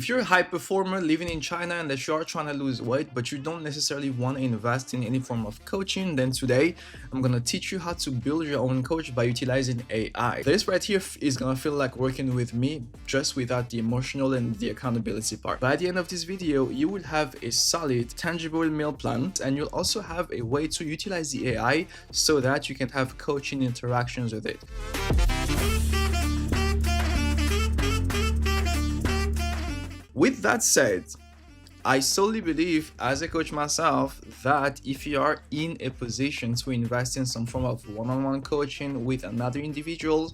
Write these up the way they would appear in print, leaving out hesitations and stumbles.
If you're a high performer living in China and that you are trying to lose weight, but you don't necessarily want to invest in any form of coaching, then today I'm going to teach you how to build your own coach by utilizing AI. This right here is going to feel like working with me, just without the emotional and the accountability part. By the end of this video, you will have a solid, tangible meal plan, and you'll also have a way to utilize the AI so that you can have coaching interactions with it. With that said, I solely believe as a coach myself that if you are in a position to invest in some form of one-on-one coaching with another individual,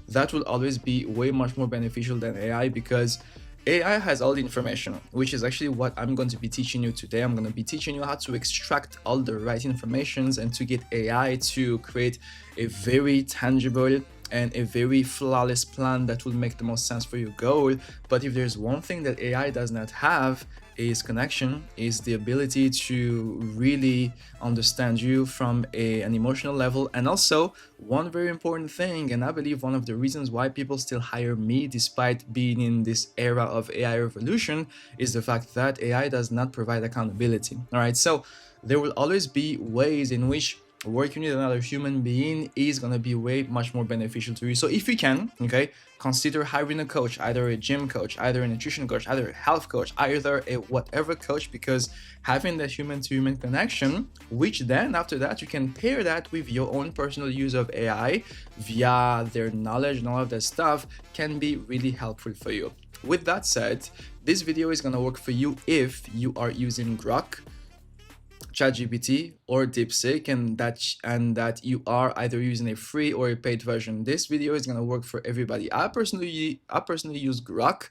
that will always be way much more beneficial than AI, because AI has all the information, which is actually what I'm going to be teaching you today. I'm going to be teaching you how to extract all the right informations and to get AI to create a very tangible and a very flawless plan that will make the most sense for your goal. But if there's one thing that AI does not have, is connection, is the ability to really understand you from an emotional level. And also one very important thing, and I believe one of the reasons why people still hire me despite being in this era of AI revolution, is the fact that AI does not provide accountability. All right, so there will always be ways in which working with another human being is going to be way much more beneficial to you. So if you can, okay, consider hiring a coach, either a gym coach, either a nutrition coach, either a health coach, either a whatever coach, because having that human to human connection, which then after that you can pair that with your own personal use of AI via their knowledge and all of that stuff, can be really helpful for you. With that said, this video is going to work for you if you are using Grok, ChatGPT, or DeepSeek, and that you are either using a free or a paid version. This video is going to work for everybody. I personally use Grok.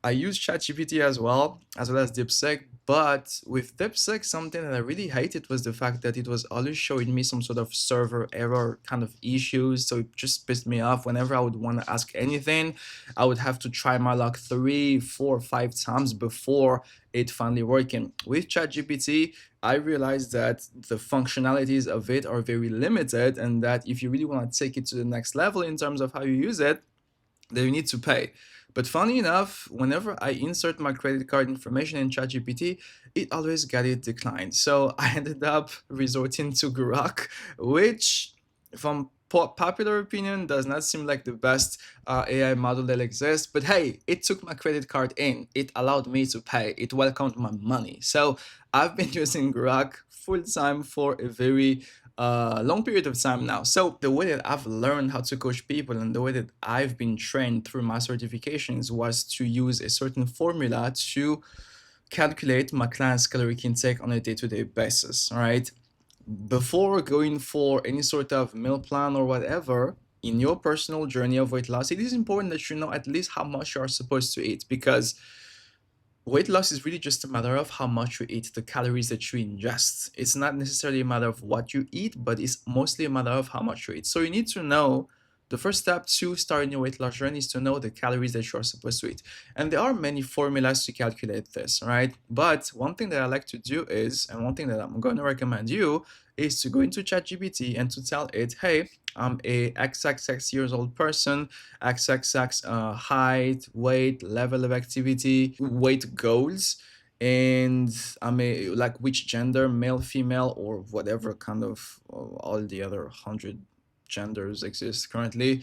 I use ChatGPT as well as DeepSeek. But with DeepSeek, something that I really hated was the fact that it was always showing me some sort of server error kind of issues. So it just pissed me off. Whenever I would want to ask anything, I would have to try my luck 3, 4, 5 times before it finally working. With ChatGPT, I realized that the functionalities of it are very limited, and that if you really want to take it to the next level in terms of how you use it, then you need to pay. But funny enough, whenever I insert my credit card information in ChatGPT, it always got it declined. So I ended up resorting to Grok, which from popular opinion does not seem like the best AI model that exists. But hey, it took my credit card in, it allowed me to pay, it welcomed my money. So I've been using Grok full time for a very long period of time now. So the way that I've learned how to coach people and the way that I've been trained through my certifications was to use a certain formula to calculate my client's caloric intake on a day-to-day basis. All right, before going for any sort of meal plan or whatever in your personal journey of weight loss, it is important that you know at least how much you are supposed to eat, because weight loss is really just a matter of how much you eat, the calories that you ingest. It's not necessarily a matter of what you eat, but it's mostly a matter of how much you eat. So you need to know, the first step to starting your weight loss journey is to know the calories that you are supposed to eat. And there are many formulas to calculate this, right? But one thing that I like to do is, and one thing that I'm going to recommend you, is to go into ChatGPT and to tell it, hey, I'm a XXX years old person, XXX height, weight, level of activity, weight goals, and I'm a, like, which gender, male, female, or whatever kind of all the other 100 genders exist currently.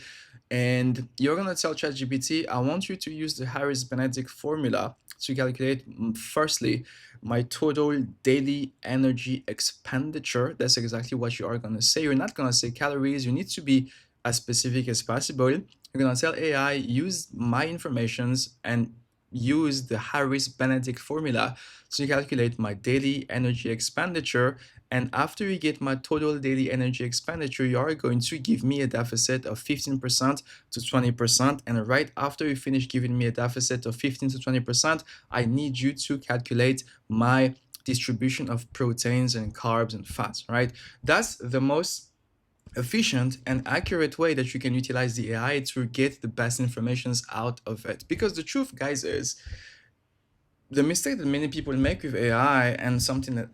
And you're gonna tell ChatGPT, I want you to use the Harris-Benedict formula to calculate, firstly, my total daily energy expenditure. That's exactly what you are gonna say. You're not gonna say calories. You need to be as specific as possible. You're gonna tell AI, use my informations and use the Harris-Benedict formula to calculate my daily energy expenditure. And after you get my total daily energy expenditure, you are going to give me a deficit of 15% to 20%. And right after you finish giving me a deficit of 15 to 20%, I need you to calculate my distribution of proteins and carbs and fats, right? That's the most efficient and accurate way that you can utilize the AI to get the best informations out of it. Because the truth, guys, is the mistake that many people make with AI, and something that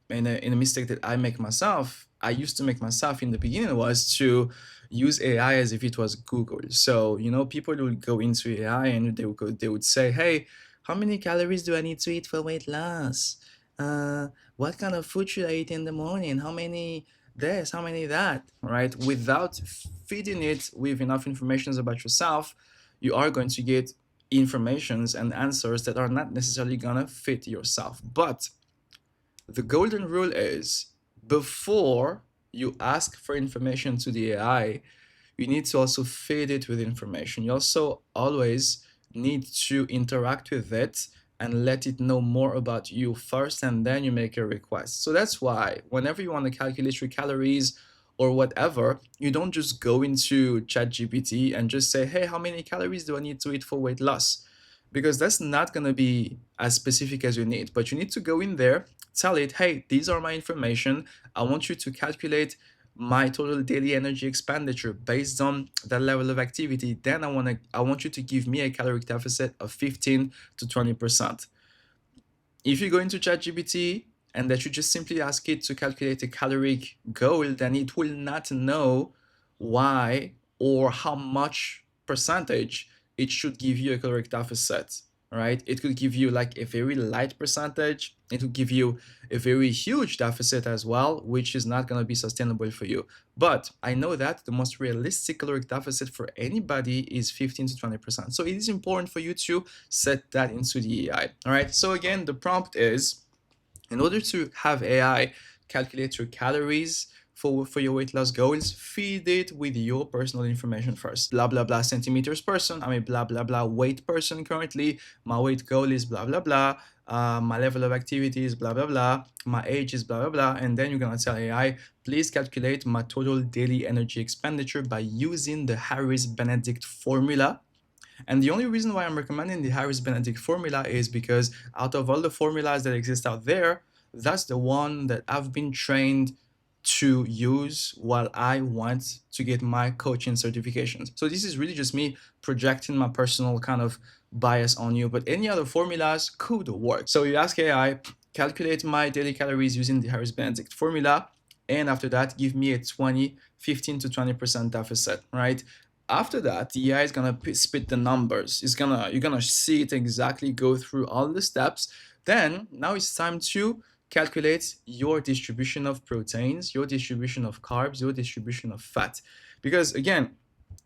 in a mistake that I make myself, I used to make myself in the beginning, was to use AI as if it was Google. So, you know, people would go into AI and they would say, hey, how many calories do I need to eat for weight loss? What kind of food should I eat in the morning? How many this, how many that, right? Without feeding it with enough information about yourself, you are going to get informations and answers that are not necessarily gonna fit yourself. But the golden rule is, before you ask for information to the AI, you need to also feed it with information. You also always need to interact with it and let it know more about you first, and then you make a request. So that's why whenever you want to calculate your calories or whatever, you don't just go into ChatGPT and just say, hey, how many calories do I need to eat for weight loss? Because that's not going to be as specific as you need. But you need to go in there, tell it, hey, these are my information. I want you to calculate my total daily energy expenditure based on that level of activity. Then I want you to give me a caloric deficit of 15 to 20%. If you go into ChatGPT and that you just simply ask it to calculate a caloric goal, then it will not know why or how much percentage it should give you a caloric deficit, right? It could give you like a very light percentage. It will give you a very huge deficit as well, which is not going to be sustainable for you. But I know that the most realistic caloric deficit for anybody is 15 to 20%. So it is important for you to set that into the AI. All right. So again, the prompt is, in order to have AI calculate your calories for your weight loss goals, feed it with your personal information first. Blah, blah, blah centimeters person. I'm a blah, blah, blah weight person currently. My weight goal is blah, blah, blah. My level of activity is blah, blah, blah. My age is blah, blah, blah. And then you're going to tell AI, please calculate my total daily energy expenditure by using the Harris-Benedict formula. And the only reason why I'm recommending the Harris-Benedict formula is because out of all the formulas that exist out there, that's the one that I've been trained to use while I want to get my coaching certifications. So this is really just me projecting my personal kind of bias on you, but any other formulas could work. So you ask AI, calculate my daily calories using the Harris-Benedict formula, and after that, give me a 15 to 20% deficit, right? After that, the AI is gonna spit the numbers. You're gonna see it exactly go through all the steps. Then now it's time to calculate your distribution of proteins, your distribution of carbs, your distribution of fat. Because again,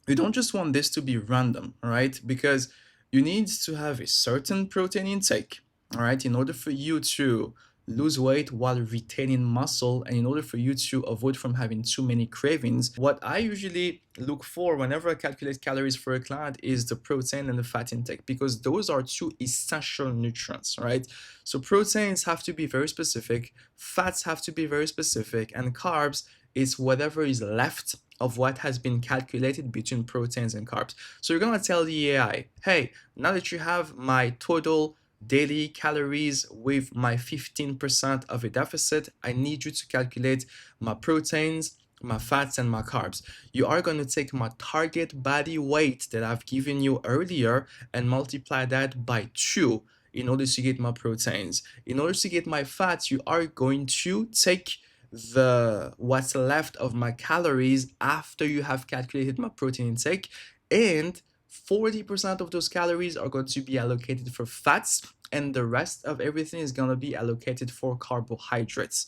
you don't just want this to be random, right? Because you need to have a certain protein intake, all right, in order for you to lose weight while retaining muscle, and in order for you to avoid from having too many cravings. What I usually look for whenever I calculate calories for a client is the protein and the fat intake, because those are two essential nutrients, right? So proteins have to be very specific, fats have to be very specific, and carbs is whatever is left of what has been calculated between proteins and carbs. So you're gonna tell the AI, hey, now that you have my total daily calories with my 15% of a deficit, I need you to calculate my proteins, my fats, and my carbs. You are going to take my target body weight that I've given you earlier and multiply that by 2 in order to get my proteins. In order to get my fats, you are going to take what's left of my calories after you have calculated my protein intake, and 40% of those calories are going to be allocated for fats, and the rest of everything is going to be allocated for carbohydrates.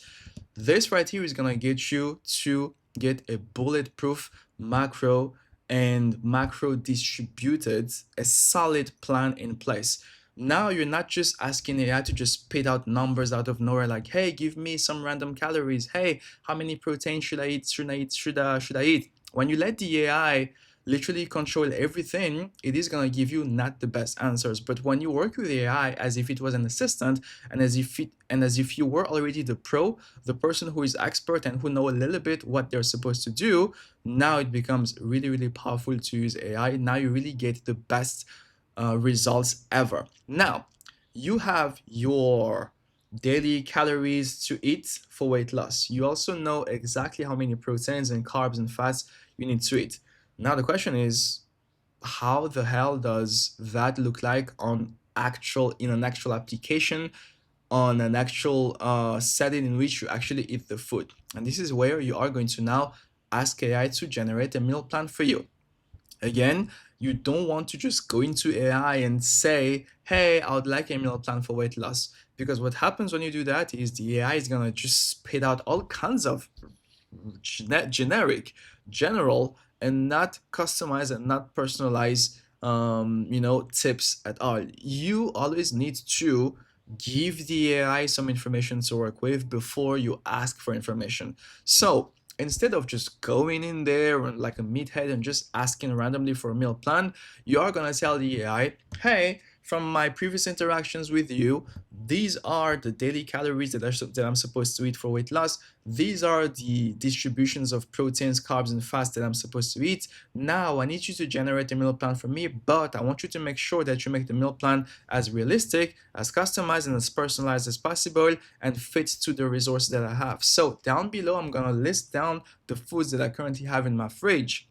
This right here is going to get you to get a bulletproof macro and macro distributed, a solid plan in place. Now you're not just asking AI to just spit out numbers out of nowhere, like, hey, give me some random calories. Hey, how many protein should I eat? Should I eat? When you let the AI literally control everything, it is going to give you not the best answers. But when you work with AI as if it was an assistant, and as if you were already the pro, the person who is expert and who know a little bit what they're supposed to do, now it becomes really, really powerful to use AI. Now you really get the best results ever. Now, you have your daily calories to eat for weight loss. You also know exactly how many proteins and carbs and fats you need to eat. Now the question is, how the hell does that look like in an actual application, on an actual setting in which you actually eat the food? And this is where you are going to now ask AI to generate a meal plan for you. Again, You don't want to just go into AI and say, hey, I would like a meal plan for weight loss. Because what happens when you do that is the AI is going to just spit out all kinds of generic, general, and not customized and not personalized, tips at all. You always need to give the AI some information to work with before you ask for information. So instead of just going in there like a meathead and just asking randomly for a meal plan, you are gonna tell the AI, hey, from my previous interactions with you, these are the daily calories that I'm supposed to eat for weight loss. These are the distributions of proteins, carbs, and fats that I'm supposed to eat. Now I need you to generate a meal plan for me, but I want you to make sure that you make the meal plan as realistic, as customized, and as personalized as possible and fits to the resources that I have. So down below, I'm gonna list down the foods that I currently have in my fridge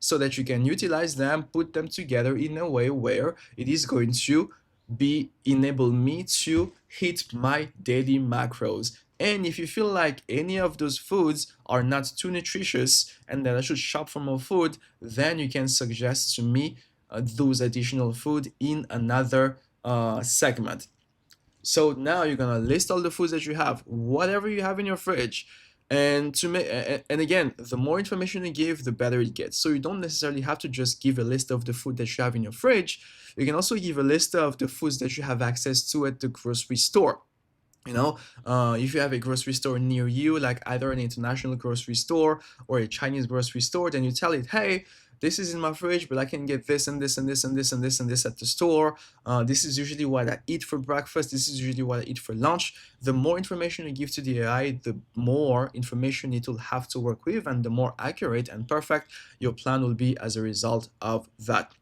so that you can utilize them, put them together in a way where it is going to enable me to hit my daily macros. And if you feel like any of those foods are not too nutritious and that I should shop for more food, then you can suggest to me those additional food in another segment. So now you're gonna list all the foods that you have, whatever you have in your fridge. And and again, the more information you give, the better it gets. So you don't necessarily have to just give a list of the food that you have in your fridge. You can also give a list of the foods that you have access to at the grocery store. If you have a grocery store near you, like either an international grocery store or a Chinese grocery store, then you tell it, hey, this is in my fridge, but I can get this and this and this and this and this and this at the store. This is usually what I eat for breakfast. This is usually what I eat for lunch. The more information you give to the AI, the more information it will have to work with, and the more accurate and perfect your plan will be as a result of that.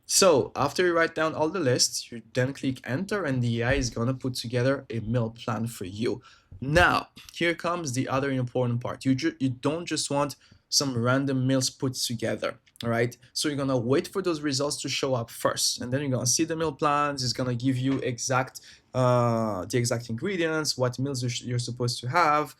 So after you write down all the lists, you then click enter and the AI is gonna put together a meal plan for you. Now, here comes the other important part. You don't just want some random meals put together, all right? So you're gonna wait for those results to show up first, and then you're gonna see the meal plans. It's gonna give you the exact ingredients, what meals you're supposed to have,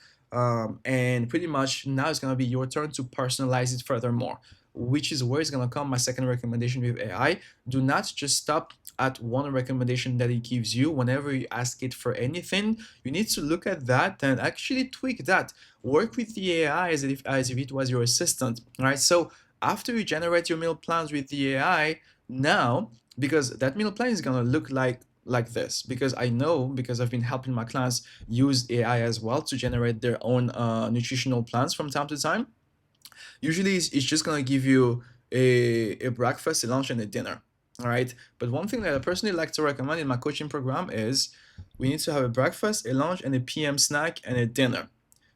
and pretty much now it's gonna be your turn to personalize it furthermore, which is where it's going to come my second recommendation with AI. Do not just stop at one recommendation that it gives you. Whenever you ask it for anything, you need to look at that and actually tweak that. Work with the AI as if it was your assistant, right? So after you generate your meal plans with the AI, now, because that meal plan is going to look like this, because I know, because I've been helping my clients use AI as well to generate their own nutritional plans from time to time. Usually it's just gonna give you a breakfast, a lunch, and a dinner. All right. But one thing that I personally like to recommend in my coaching program is we need to have a breakfast, a lunch, and a PM snack and a dinner.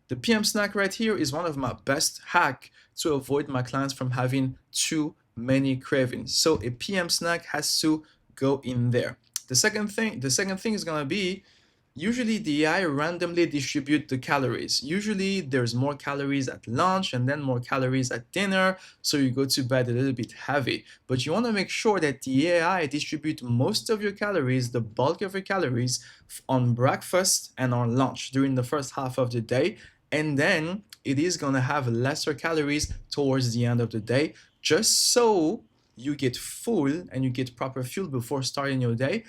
The PM snack right here is one of my best hack to avoid my clients from having too many cravings. So a PM snack has to go in there. The second thing is gonna be, usually the AI randomly distribute the calories. Usually there's more calories at lunch and then more calories at dinner, so you go to bed a little bit heavy. But you want to make sure that the AI distribute most of your calories, the bulk of your calories, on breakfast and on lunch during the first half of the day, and then it is going to have lesser calories towards the end of the day, just so you get full and you get proper fuel before starting your day,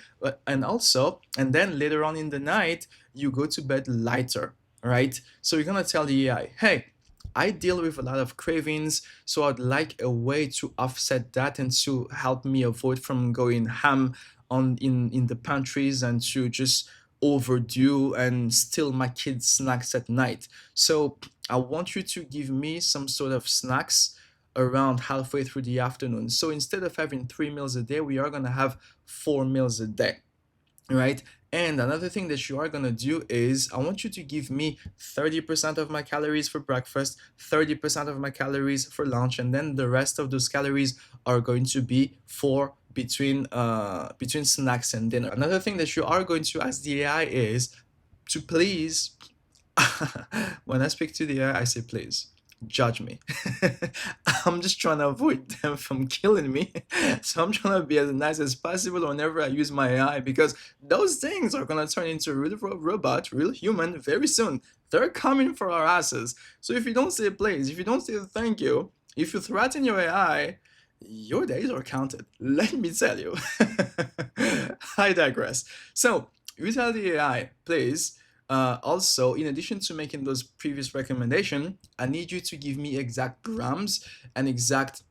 and then later on in the night you go to bed lighter, right? So you're gonna tell the AI, hey, I deal with a lot of cravings, so I'd like a way to offset that and to help me avoid from going ham in the pantries and to just overdo and steal my kids' snacks at night. So I want you to give me some sort of snacks around halfway through the afternoon. So instead of having 3 meals a day, we are going to have 4 meals a day, right? And another thing that you are going to do is I want you to give me 30% of my calories for breakfast, 30% of my calories for lunch, and then the rest of those calories are going to be for between snacks and dinner. Another thing that you are going to ask the AI is to please when I speak to the AI, I say please judge me. I'm just trying to avoid them from killing me. So I'm trying to be as nice as possible whenever I use my AI, because those things are going to turn into real robot, real human very soon. They're coming for our asses. So if you don't say please, if you don't say thank you, if you threaten your AI, your days are counted. Let me tell you. I digress. So you tell the AI, please. Also, in addition to making those previous recommendation, I need you to give me exact grams and exact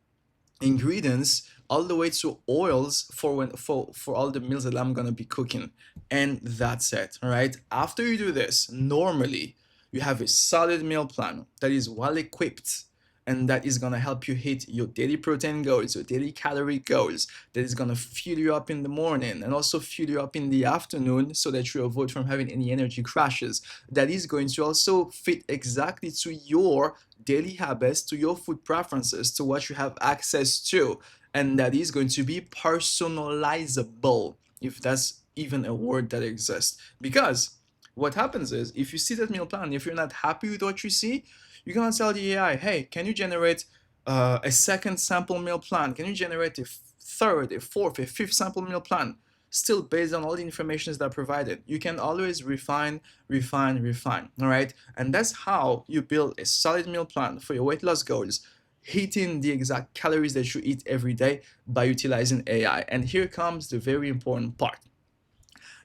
ingredients all the way to oils for for all the meals that I'm gonna be cooking, and that's it. All right. After you do this, normally you have a solid meal plan that is well equipped and that is gonna help you hit your daily protein goals, your daily calorie goals, that is gonna fuel you up in the morning and also fuel you up in the afternoon so that you avoid from having any energy crashes. That is going to also fit exactly to your daily habits, to your food preferences, to what you have access to, and that is going to be personalizable, if that's even a word that exists. Because what happens is, if you see that meal plan, if you're not happy with what you see, you're gonna tell the AI, hey, can you generate a second sample meal plan? Can you generate a third, a fourth, a fifth sample meal plan? Still based on all the information that are provided. You can always refine, refine, refine. All right. And that's how you build a solid meal plan for your weight loss goals, hitting the exact calories that you eat every day by utilizing AI. And here comes the very important part.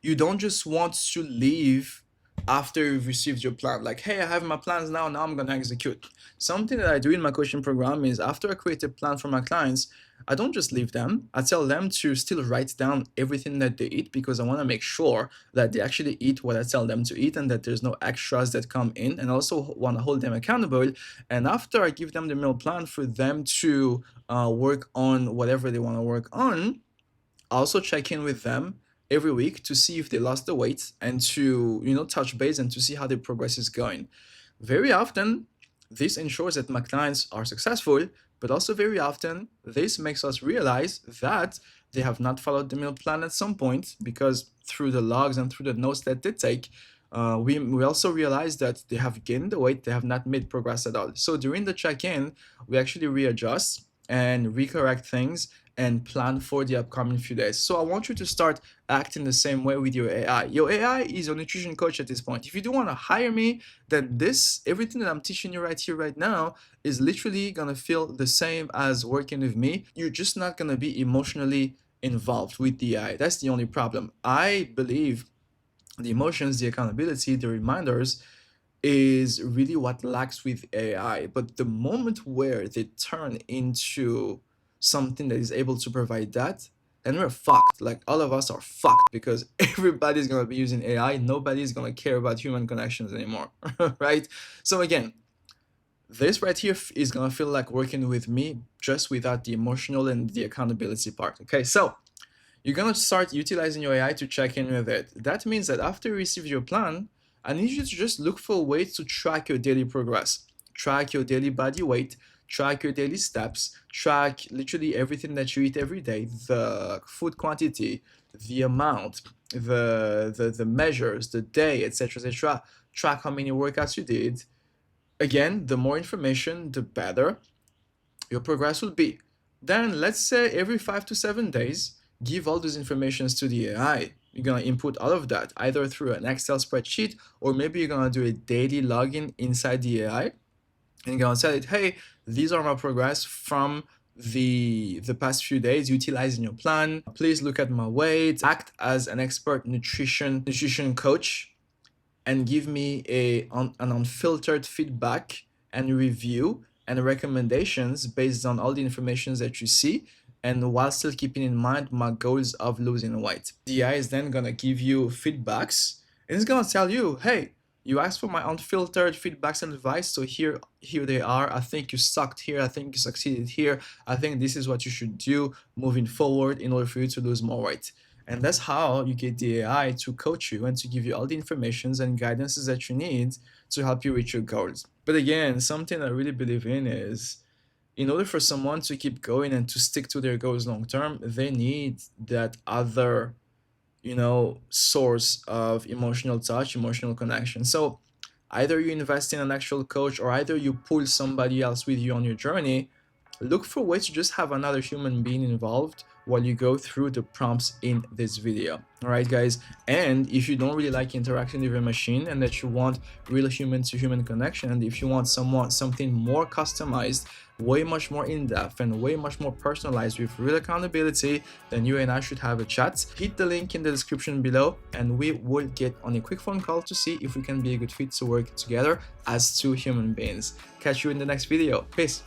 You don't just want to leave after you've received your plan, like, hey, I have my plans now I'm gonna execute. Something that I do in my coaching program is, after I create a plan for my clients, I don't just leave them. I tell them to still write down everything that they eat, because I want to make sure that they actually eat what I tell them to eat and that there's no extras that come in, and also want to hold them accountable. And after I give them the meal plan for them to work on whatever they want to work on, also check in with them every week to see if they lost the weight, and to touch base and to see how their progress is going. Very often this ensures that my clients are successful, but also very often this makes us realize that they have not followed the meal plan at some point, because through the logs and through the notes that they take, we also realize that they have gained the weight, they have not made progress at all. So during the check-in, we actually readjust and recorrect things and plan for the upcoming few days. So I want you to start acting the same way with your AI. Your AI is a nutrition coach at this point. If you do want to hire me, then everything that I'm teaching you right here, right now, is literally gonna feel the same as working with me. You're just not gonna be emotionally involved with the AI. That's the only problem. I believe the emotions, the accountability, the reminders is really what lacks with AI. But the moment where they turn into something that is able to provide that, and we're fucked. Like, all of us are fucked, because everybody's gonna be using AI. Nobody's gonna care about human connections anymore, right? So again, this right here is gonna feel like working with me, just without the emotional and the accountability part. Okay, so you're gonna start utilizing your AI to check in with it. That means that after you receive your plan, I need you to just look for ways to track your daily progress, track your daily body weight, track your daily steps, track literally everything that you eat every day, the food quantity, the amount, the measures, the day, etc., etc. Track how many workouts you did. Again, the more information, the better your progress will be. Then let's say every 5 to 7 days, give all those informations to the AI. You're gonna input all of that either through an Excel spreadsheet, or maybe you're gonna do a daily login inside the AI, and you're gonna tell it, hey, these are my progress from the past few days utilizing your plan. Please look at my weight. Act as an expert nutrition coach and give me an unfiltered feedback and review and recommendations based on all the information that you see, and while still keeping in mind my goals of losing weight. The AI is then gonna give you feedbacks, and it's gonna tell you, hey, you asked for my unfiltered feedbacks and advice, so here they are. I think you sucked here, I think you succeeded here, I think this is what you should do moving forward in order for you to lose more weight. And that's how you get the AI to coach you and to give you all the informations and guidances that you need to help you reach your goals. But again, something I really believe in is, in order for someone to keep going and to stick to their goals long term, they need that other, source of emotional touch, emotional connection. So either you invest in an actual coach, or either you pull somebody else with you on your journey. Look for ways to just have another human being involved, while you go through the prompts in this video. All right, guys. And if you don't really like interaction with a machine and that you want real human to human connection, and if you want something more customized, way much more in-depth and way much more personalized with real accountability, then you and I should have a chat. Hit the link in the description below and we will get on a quick phone call to see if we can be a good fit to work together as two human beings. Catch you in the next video. Peace.